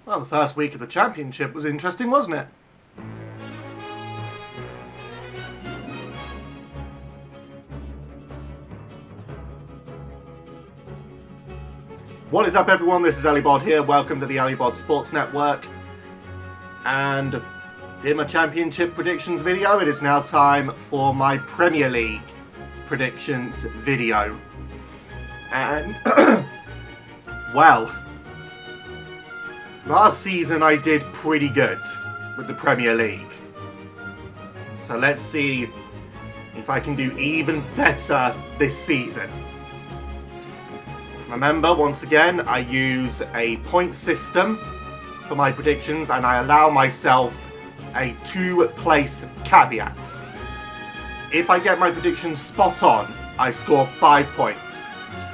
Well, the first week of the Championship was interesting, wasn't it? What is up, everyone? This is Ellibod here. Welcome to the Ellibod Sports Network. And in my Championship predictions video, it is now time for my Premier League predictions video. And, well, last season I did pretty good with the Premier League. So let's see if I can do even better this season. Remember, once again, I use a point system for my predictions and I allow myself a 2-place caveat. If I get my prediction spot on, I score 5 points.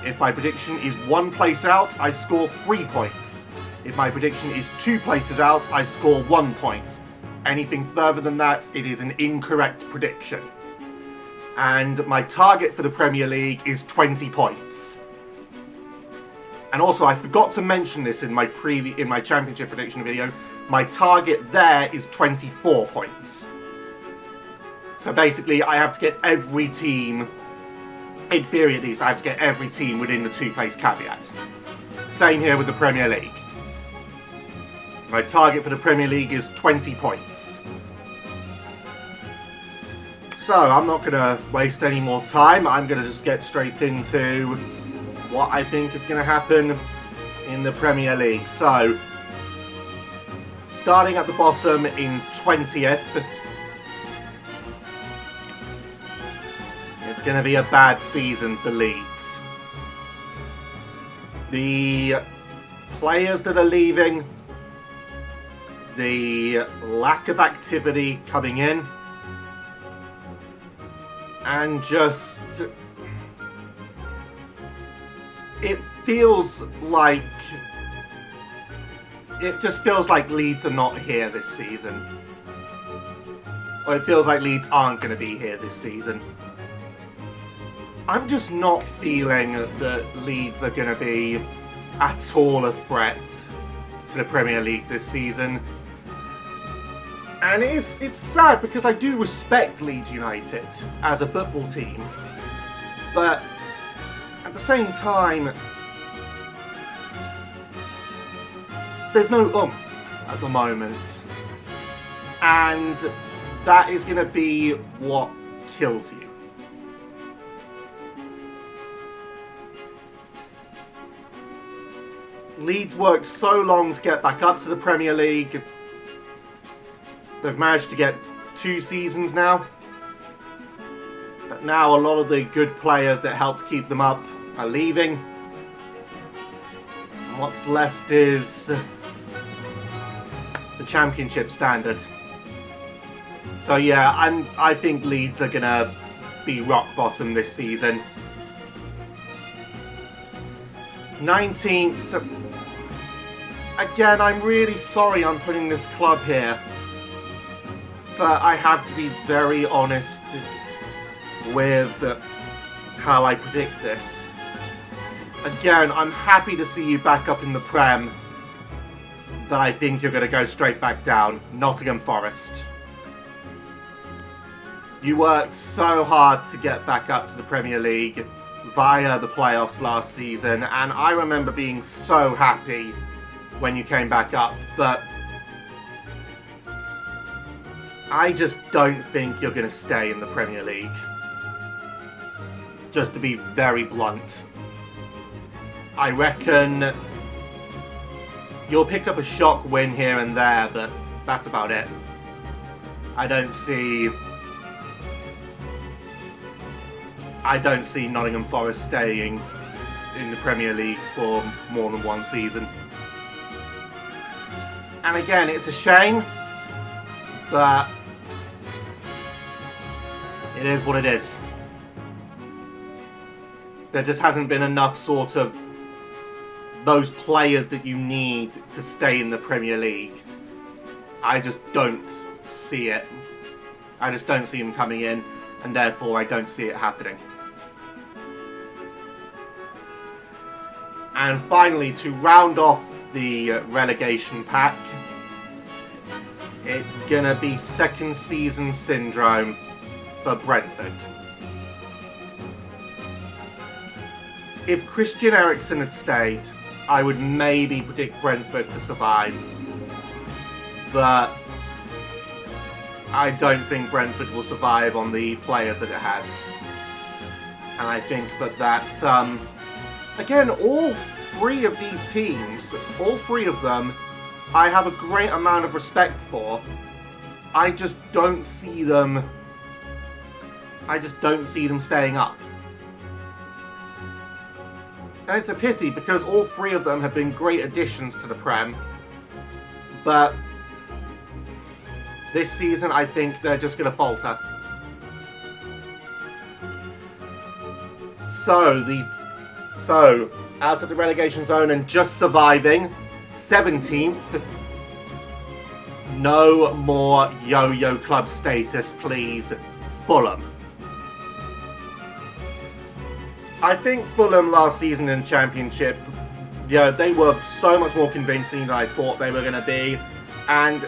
If my prediction is 1 place out, I score 3 points. If my prediction is 2 places out, I score 1 point. Anything further than that, it is an incorrect prediction. And my target for the Premier League is 20 points. And also, I forgot to mention this in my Championship prediction video. My target there is 24 points. So basically, I have to get every team, in theory at least, I have to get every team within the 2-place caveat. Same here with the Premier League. My target for the Premier League is 20 points. So, I'm not going to waste any more time. I'm going to just get straight into what I think is going to happen in the Premier League. So, starting at the bottom in 20th, it's going to be a bad season for Leeds. The players that are leaving, the lack of activity coming in, and just it just feels like Leeds are not here this season. Or it feels like Leeds aren't going to be here this season. I'm just not feeling that Leeds are going to be at all a threat to the Premier League this season. And it's sad because I do respect Leeds United as a football team. But at the same time, there's no oomph at the moment. And that is going to be what kills you. Leeds worked so long to get back up to the Premier League. They've managed to get 2 seasons now. But now a lot of the good players that helped keep them up are leaving. And what's left is the Championship standard. So yeah, I think Leeds are gonna be rock bottom this season. 19th. Again, I'm really sorry I'm putting this club here. But I have to be very honest with how I predict this. Again, I'm happy to see you back up in the Prem, but I think you're going to go straight back down. Nottingham Forest. You worked so hard to get back up to the Premier League via the playoffs last season, and I remember being so happy when you came back up, but I just don't think you're going to stay in the Premier League. Just to be very blunt. I reckon you'll pick up a shock win here and there, but that's about it. I don't see Nottingham Forest staying in the Premier League for more than 1 season. And again, it's a shame, but it is what it is. There just hasn't been enough sort of those players that you need to stay in the Premier League. I just don't see it. I just don't see them coming in, and therefore I don't see it happening. And finally, to round off the relegation pack, it's gonna be second season syndrome for Brentford. If Christian Eriksen had stayed, I would maybe predict Brentford to survive. But I don't think Brentford will survive on the players that it has. And I think that that's, again, all three of these teams, all three of them, I have a great amount of respect for. I just don't see them staying up. And it's a pity because all three of them have been great additions to the Prem. But this season, I think they're just going to falter. So, out of the relegation zone and just surviving, 17th. No more yo-yo club status, please. Fulham. I think Fulham last season in the Championship, yeah, they were so much more convincing than I thought they were going to be. And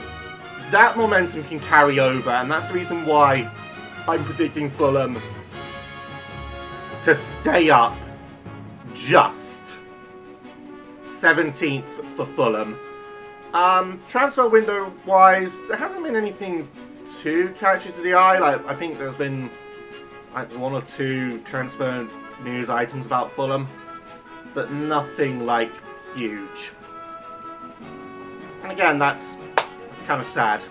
that momentum can carry over, and that's the reason why I'm predicting Fulham to stay up just 17th for Fulham. Transfer window wise, there hasn't been anything too catchy to the eye. Like, I think there's been like 1 or 2 transfer news items about Fulham, but nothing like huge. And again, that's kind of sad.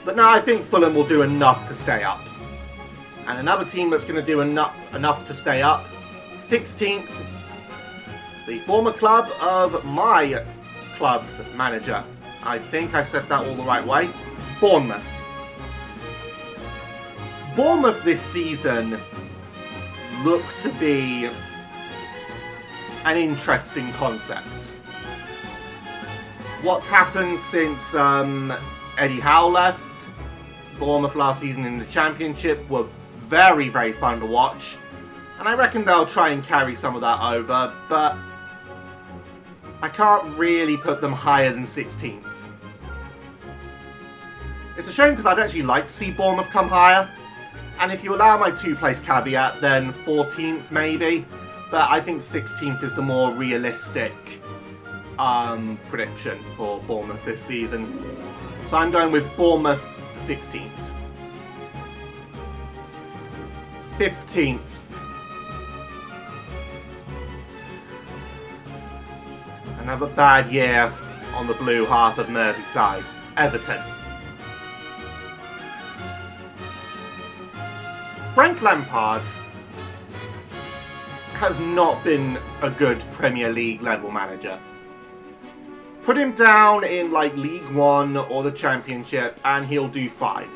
But no, I think Fulham will do enough to stay up. And another team that's going to do enough to stay up, 16th, the former club of my club's manager. I think I said that all the right way. Bournemouth. Bournemouth this season look to be an interesting concept. What's happened since Eddie Howe left? Bournemouth last season in the Championship were very, very fun to watch, and I reckon they'll try and carry some of that over, but I can't really put them higher than 16th. It's a shame because I'd actually like to see Bournemouth come higher. And if you allow my 2-place caveat, then 14th maybe. But I think 16th is the more realistic prediction for Bournemouth this season. So I'm going with Bournemouth 16th. 15th. Another bad year on the blue half of Merseyside. Everton. Frank Lampard has not been a good Premier League level manager. Put him down in like League One or the Championship and he'll do fine.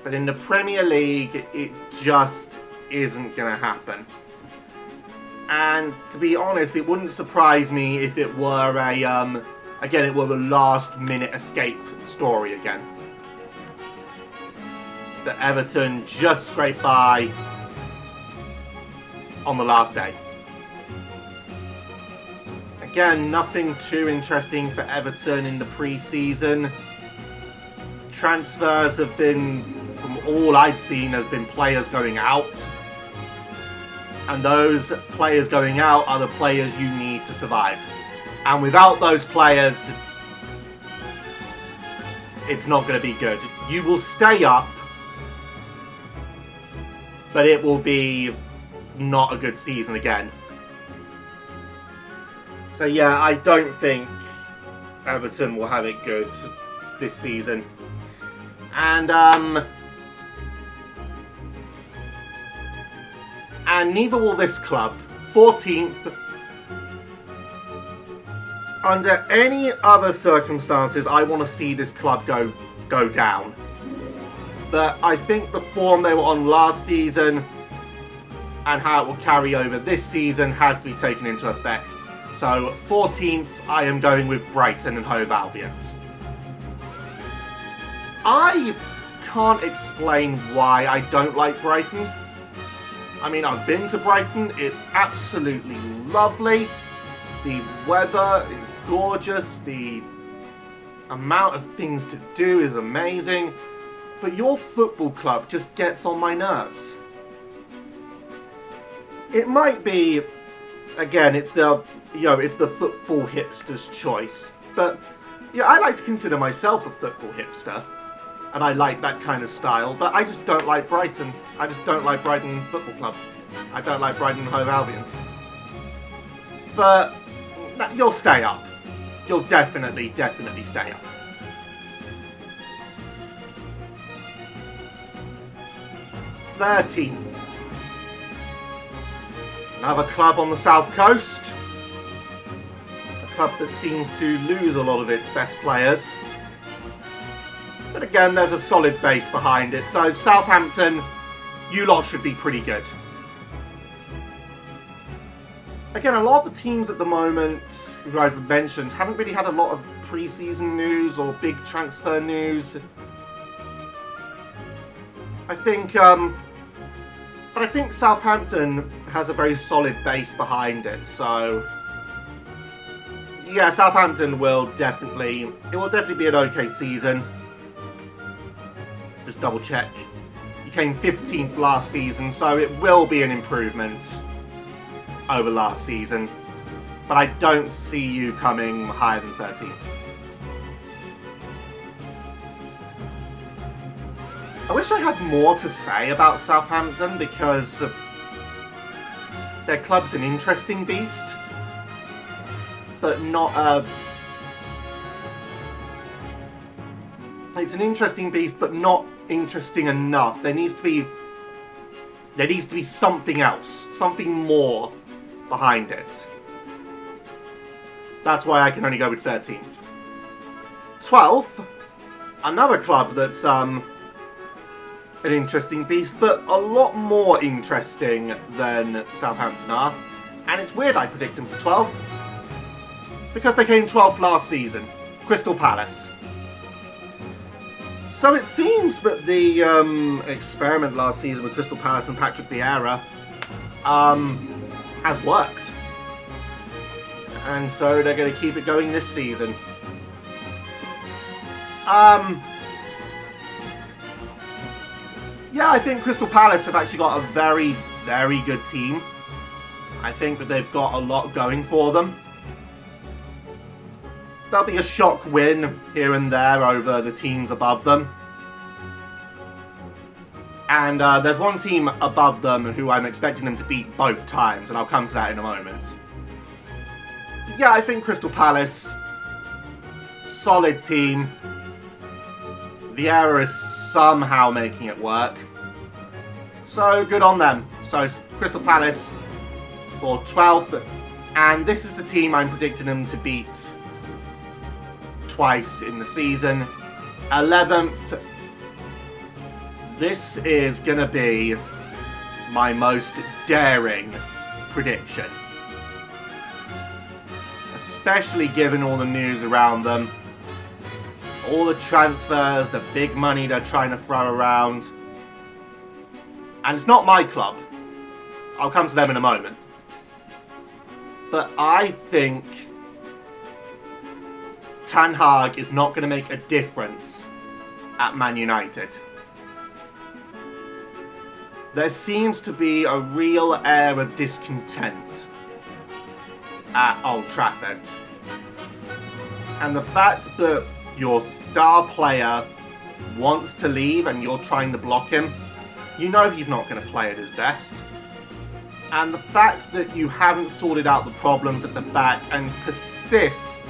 But in the Premier League, it just isn't going to happen. And to be honest, it wouldn't surprise me if it were a last minute escape story again. That Everton just scraped by on the last day. Again, nothing too interesting for Everton in the pre-season. Transfers have been, from all I've seen, have been players going out. And those players going out are the players you need to survive. And without those players, it's not going to be good. You will stay up, but it will be not a good season again. So yeah, I don't think Everton will have it good this season. And neither will this club. 14th. Under any other circumstances, I want to see this club go down. But I think the form they were on last season and how it will carry over this season has to be taken into effect. So 14th, I am going with Brighton and Hove Albion. I can't explain why I don't like Brighton. I mean, I've been to Brighton, it's absolutely lovely. The weather is gorgeous, the amount of things to do is amazing, but your football club just gets on my nerves. It might be, again, it's the football hipster's choice, but yeah, I like to consider myself a football hipster, and I like that kind of style, but I just don't like Brighton. I just don't like Brighton Football Club. I don't like Brighton Hove Albion. But you'll stay up. You'll definitely stay up. Their team. Another club on the south coast. A club that seems to lose a lot of its best players. But again, there's a solid base behind it. So Southampton, you lot should be pretty good. Again, a lot of the teams at the moment who I've mentioned haven't really had a lot of pre-season news or big transfer news. I think Southampton has a very solid base behind it. So yeah, Southampton will definitely be an okay season. Just double check. You came 15th last season, so it will be an improvement over last season, but I don't see you coming higher than 13th. I wish I had more to say about Southampton because their club's an interesting beast, but not a... It's an interesting beast, but not interesting enough. There needs to be something else, something more behind it. That's why I can only go with 13th. 12th, another club that's an interesting beast, but a lot more interesting than Southampton are. And it's weird I predict them for 12th, because they came 12th last season. Crystal Palace. So it seems that the experiment last season with Crystal Palace and Patrick Vieira has worked. And so they're going to keep it going this season. Yeah, I think Crystal Palace have actually got a very, very good team. I think that they've got a lot going for them. There'll be a shock win here and there over the teams above them. And there's one team above them who I'm expecting them to beat both times, and I'll come to that in a moment. But yeah, I think Crystal Palace, solid team. Vieira is somehow making it work. So good on them. So Crystal Palace for 12th, and this is the team I'm predicting them to beat twice in the season. 11th. This is going to be my most daring prediction. Especially given all the news around them. All the transfers, the big money they're trying to throw around. And it's not my club. I'll come to them in a moment. But I think Ten Hag is not going to make a difference at Man United. There seems to be a real air of discontent at Old Trafford. And the fact that your star player wants to leave and you're trying to block him, you know he's not going to play at his best. And the fact that you haven't sorted out the problems at the back and persist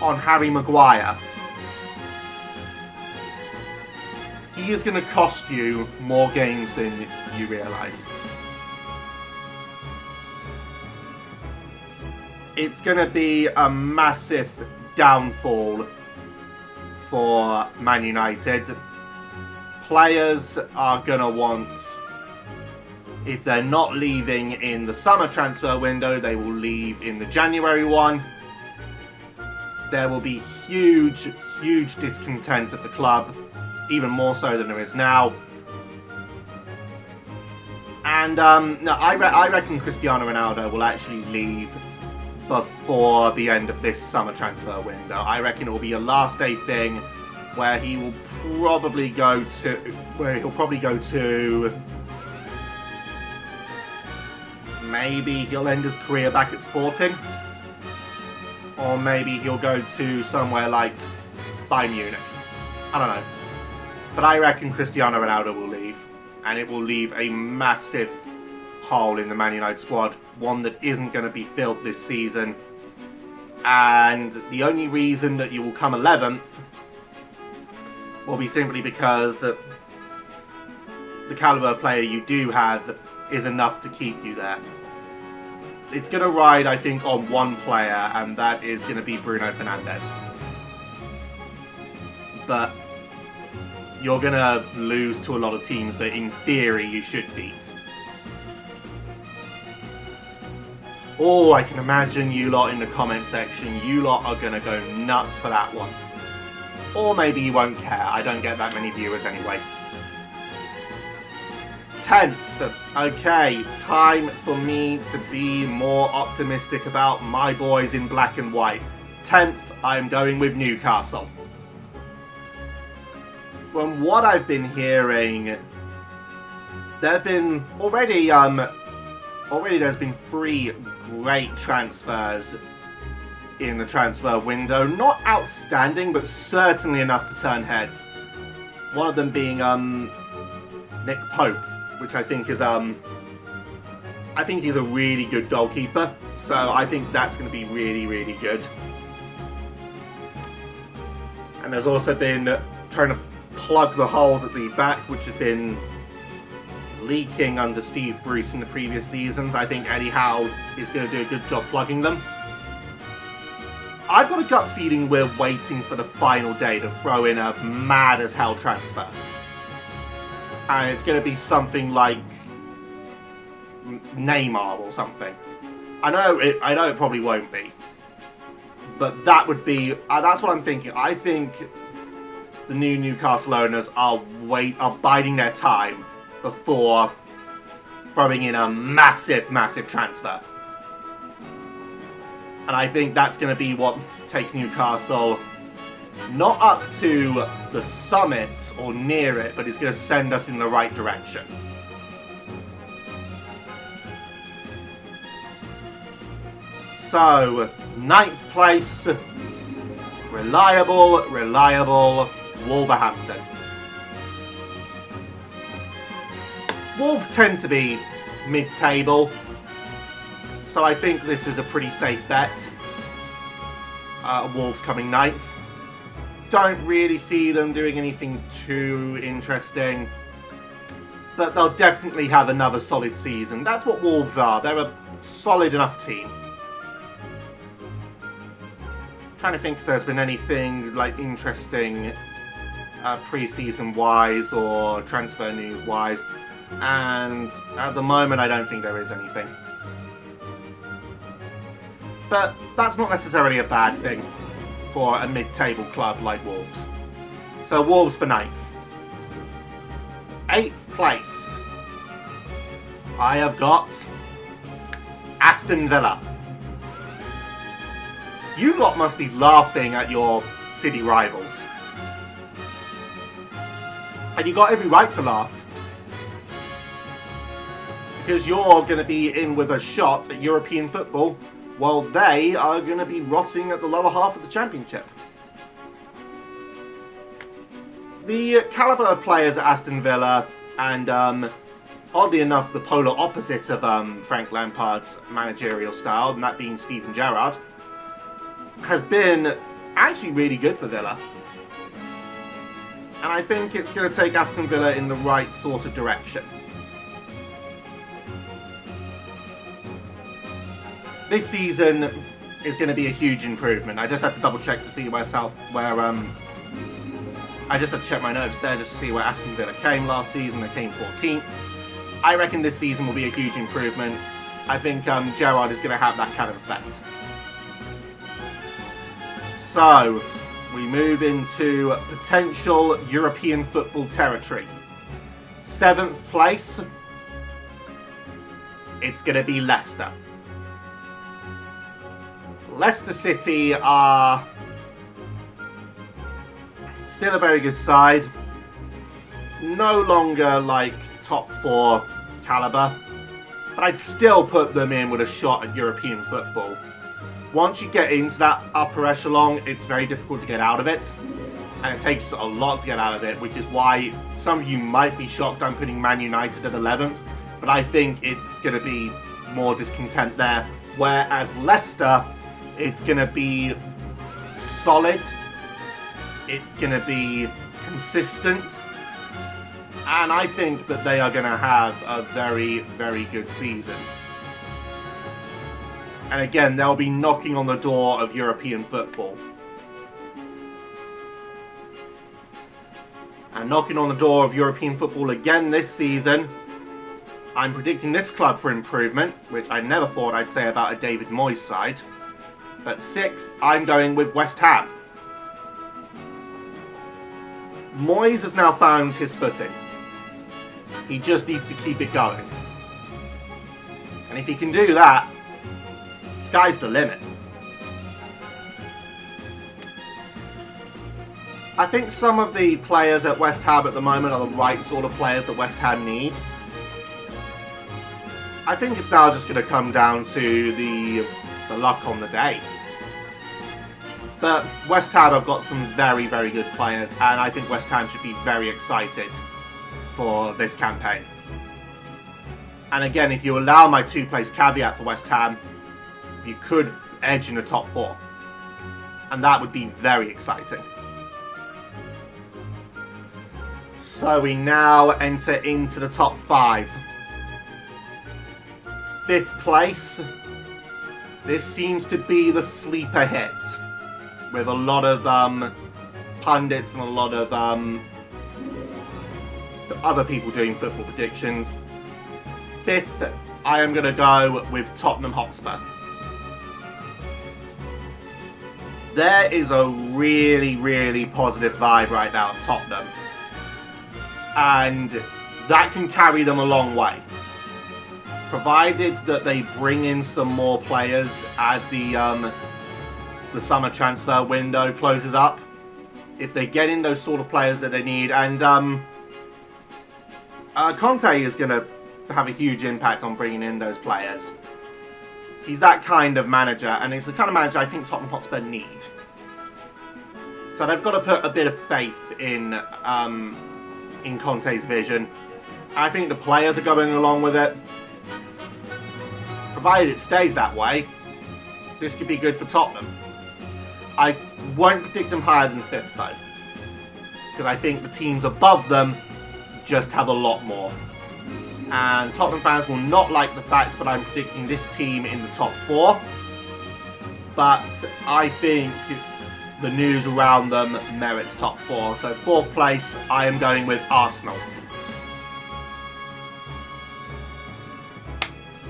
on Harry Maguire, he is going to cost you more games than you realise. It's going to be a massive downfall for Man United. Players are going to want, if they're not leaving in the summer transfer window, they will leave in the January one. There will be huge discontent at the club, even more so than there is now. And no, I reckon Cristiano Ronaldo will actually leave before the end of this summer transfer window. I reckon it will be a last day thing where he will probably go to maybe he'll end his career back at Sporting, or maybe he'll go to somewhere like Bayern Munich. I don't know, but I reckon Cristiano Ronaldo will leave, and it will leave a massive hole in the Man United squad, one that isn't going to be filled this season. And the only reason that you will come 11th will be simply because the caliber player you do have is enough to keep you there. It's going to ride, I think, on one player, and that is going to be Bruno Fernandes. But you're going to lose to a lot of teams that in theory you should beat. Oh, I can imagine you lot in the comment section, you lot are going to go nuts for that one. Or maybe you won't care, I don't get that many viewers anyway. 10th. Okay, time for me to be more optimistic about my boys in black and white. 10th, I'm going with Newcastle. From what I've been hearing, there've been already there's been 3 great transfers in the transfer window. Not outstanding, but certainly enough to turn heads. One of them being Nick Pope, which I think is I think he's a really good goalkeeper. So I think that's going to be really, really good. And there's also been trying to plug the holes at the back, which have been leaking under Steve Bruce in the previous seasons. I think Eddie Howe is going to do a good job plugging them. I've got a gut feeling we're waiting for the final day to throw in a mad as hell transfer. And it's going to be something like Neymar or something. I know it probably won't be. But that would be, that's what I'm thinking. I think the new Newcastle owners are biding their time before throwing in a massive, massive transfer. And I think that's going to be what takes Newcastle not up to the summit or near it, but it's going to send us in the right direction. So, 9th place, reliable Wolverhampton. Wolves tend to be mid-table, so I think this is a pretty safe bet. Wolves coming 9th. Don't really see them doing anything too interesting, but they'll definitely have another solid season. That's what Wolves are. They're a solid enough team. Trying to think if there's been anything like interesting pre-season wise or transfer news wise, and at the moment I don't think there is anything. But that's not necessarily a bad thing for a mid-table club like Wolves. So Wolves for 9th. 8th place, I have got Aston Villa. You lot must be laughing at your city rivals. And you got every right to laugh. Because you're going to be in with a shot at European football, while they are going to be rotting at the lower half of the Championship. The calibre of players at Aston Villa, and oddly enough the polar opposite of Frank Lampard's managerial style, and that being Steven Gerrard, has been actually really good for Villa. And I think it's going to take Aston Villa in the right sort of direction. This season is going to be a huge improvement. I just had to double check to see I just had to check my notes there just to see where Aston Villa came last season. They came 14th. I reckon this season will be a huge improvement. I think Gerrard is going to have that kind of effect. So, we move into potential European football territory. 7th place, it's going to be Leicester. Leicester City are still a very good side. No longer like top 4 caliber, but I'd still put them in with a shot at European football. Once you get into that upper echelon, it's very difficult to get out of it, and it takes a lot to get out of it, which is why some of you might be shocked I'm putting Man United at 11th, but I think it's going to be more discontent there. Whereas Leicester, it's going to be solid, it's going to be consistent, and I think that they are going to have a very, very good season. And again, they'll be knocking on the door of European football. And knocking on the door of European football again this season, I'm predicting this club for improvement, which I never thought I'd say about a David Moyes side. But 6th, I'm going with West Ham. Moyes has now found his footing. He just needs to keep it going. And if he can do that, sky's the limit. I think some of the players at West Ham at the moment are the right sort of players that West Ham need. I think it's now just going to come down to the luck on the day. But West Ham have got some very, very good players, and I think West Ham should be very excited for this campaign. And again, if you allow my 2-place caveat for West Ham, you could edge in the top 4. And that would be very exciting. So we now enter into the top 5. 5th place. This seems to be the sleeper hit, with a lot of pundits and a lot of other people doing football predictions. 5th, I am going to go with Tottenham Hotspur. There is a really, really positive vibe right now at Tottenham, and that can carry them a long way, provided that they bring in some more players as the summer transfer window closes up. If they get in those sort of players that they need, and Conte is going to have a huge impact on bringing in those players. He's that kind of manager, and it's the kind of manager I think Tottenham Hotspur need. So they've got to put a bit of faith in Conte's vision. I think the players are going along with it. Provided it stays that way, this could be good for Tottenham. I won't predict them higher than 5th though, because I think the teams above them just have a lot more. And Tottenham fans will not like the fact that I'm predicting this team in the top 4, but I think the news around them merits top 4. So 4th place, I am going with Arsenal.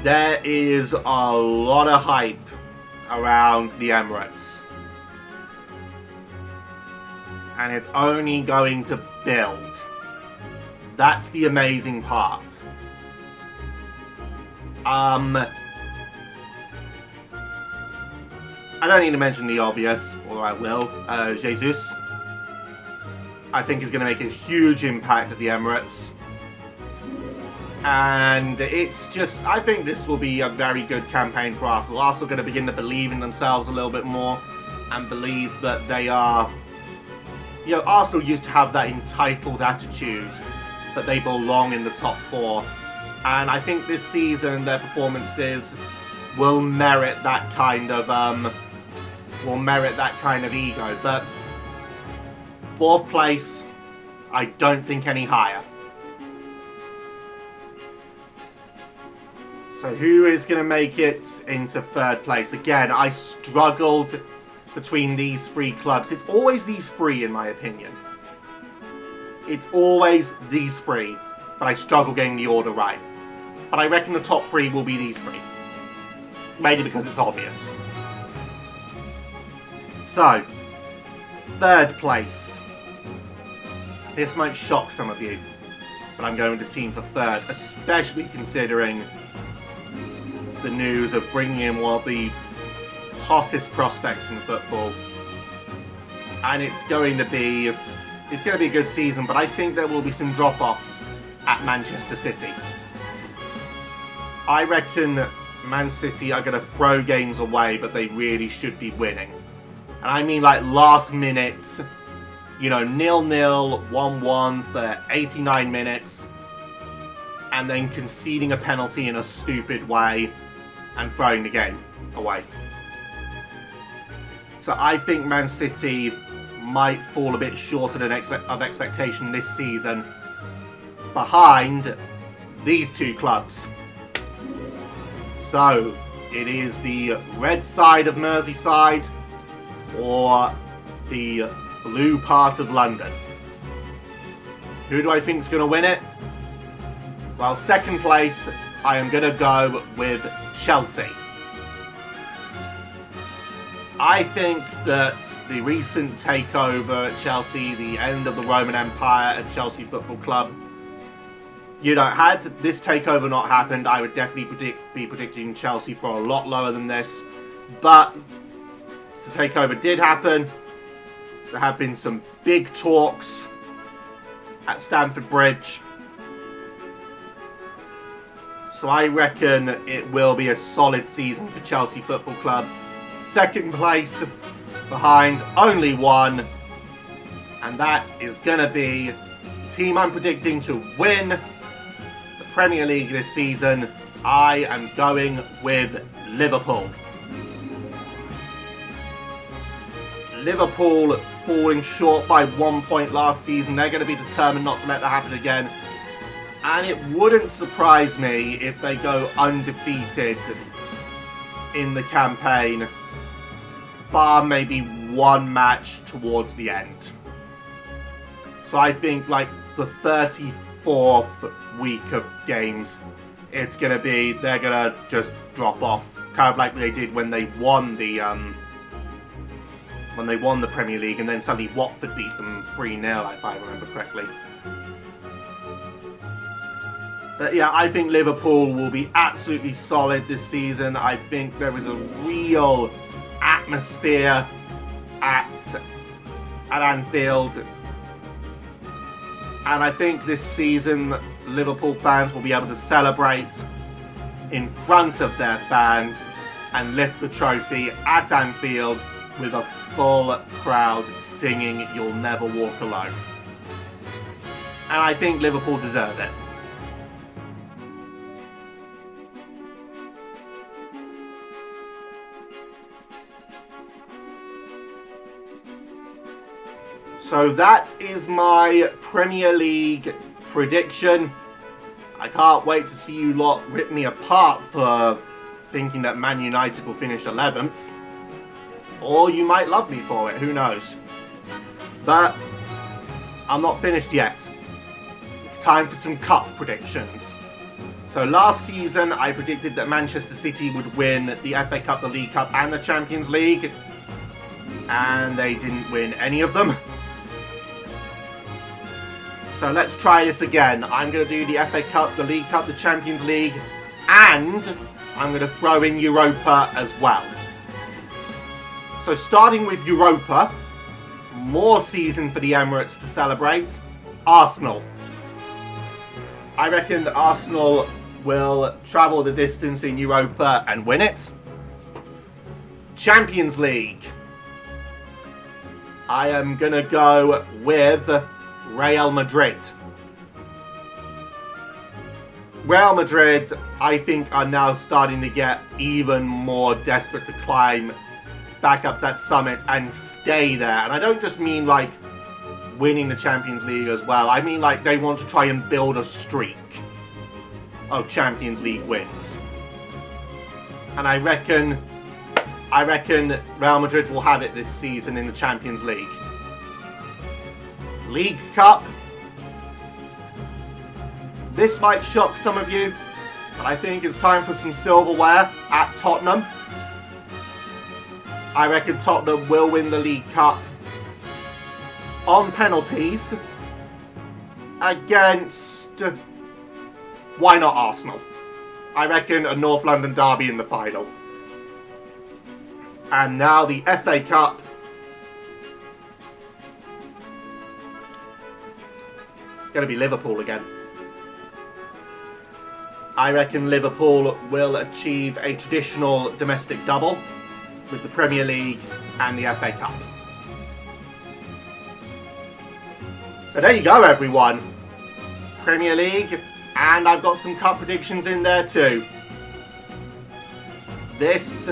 There is a lot of hype around the Emirates, and it's only going to build. That's the amazing part. I don't need to mention the obvious, or I will. Jesus, I think, is going to make a huge impact at the Emirates. And it's just, I think this will be a very good campaign for Arsenal. Arsenal are going to begin to believe in themselves a little bit more, and believe that they are, you know, Arsenal used to have that entitled attitude that they belong in the top 4. And I think this season their performances will merit that kind of ego. But 4th place, I don't think any higher. So who is going to make it into 3rd place? Again, I struggled between these 3 clubs. It's always these 3 in my opinion. It's always these 3, but I struggle getting the order right. But I reckon the top 3 will be these 3. Mainly because it's obvious. So, 3rd place. This might shock some of you, but I'm going with this team for 3rd, especially considering the news of bringing in one of the hottest prospects in football. And it's going to be a good season, but I think there will be some drop-offs at Manchester City. I reckon Man City are going to throw games away, but they really should be winning. And I mean like last minute, 0-0, 1-1 for 89 minutes, and then conceding a penalty in a stupid way and throwing the game away. So I think Man City might fall a bit short of expectation this season, behind these two clubs. So it is the red side of Merseyside or the blue part of London. Who do I think is going to win it? Well, second place, I am going to go with Chelsea. I think that the recent takeover at Chelsea, the end of the Roman Empire at Chelsea Football Club, had this takeover not happened, I would definitely be predicting Chelsea for a lot lower than this. But the takeover did happen. There have been some big talks at Stamford Bridge. So I reckon it will be a solid season for Chelsea Football Club. Second place behind only one. And that is going to be the team I'm predicting to win Premier League this season. I am going with Liverpool. Liverpool falling short by 1 point last season. They're going to be determined not to let that happen again. And it wouldn't surprise me if they go undefeated in the campaign, bar maybe one match towards the end. So I think like the 34th week of games, they're gonna just drop off, kind of like they did when they won the Premier League, and then suddenly Watford beat them 3-0, if I remember correctly. But yeah, I think Liverpool will be absolutely solid this season. I think there is a real atmosphere at Anfield. And I think this season, Liverpool fans will be able to celebrate in front of their fans and lift the trophy at Anfield with a full crowd singing "You'll Never Walk Alone." And I think Liverpool deserve it. So that is my Premier League prediction. I can't wait to see you lot rip me apart for thinking that Man United will finish 11th. Or you might love me for it, who knows. But I'm not finished yet. It's time for some cup predictions. So last season I predicted that Manchester City would win the FA Cup, the League Cup and the Champions League. And they didn't win any of them. So let's try this again. I'm going to do the FA Cup, the League Cup, the Champions League, and I'm going to throw in Europa as well. So starting with Europa, more season for the Emirates to celebrate. Arsenal. I reckon that Arsenal will travel the distance in Europa and win it. Champions League. I am going to go with Real Madrid. Real Madrid, I think, are now starting to get even more desperate to climb back up that summit and stay there. And I don't just mean like winning the Champions League as well. I mean like they want to try and build a streak of Champions League wins. And I reckon Real Madrid will have it this season in the Champions League. League Cup. This might shock some of you, but I think it's time for some silverware at Tottenham. I reckon Tottenham will win the League Cup on penalties against, why not Arsenal? I reckon a North London derby in the final. And now the FA Cup. It's going to be Liverpool again. I reckon Liverpool will achieve a traditional domestic double with the Premier League and the FA Cup. So there you go, everyone. Premier League, and I've got some cup predictions in there too. This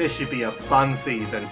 should be a fun season.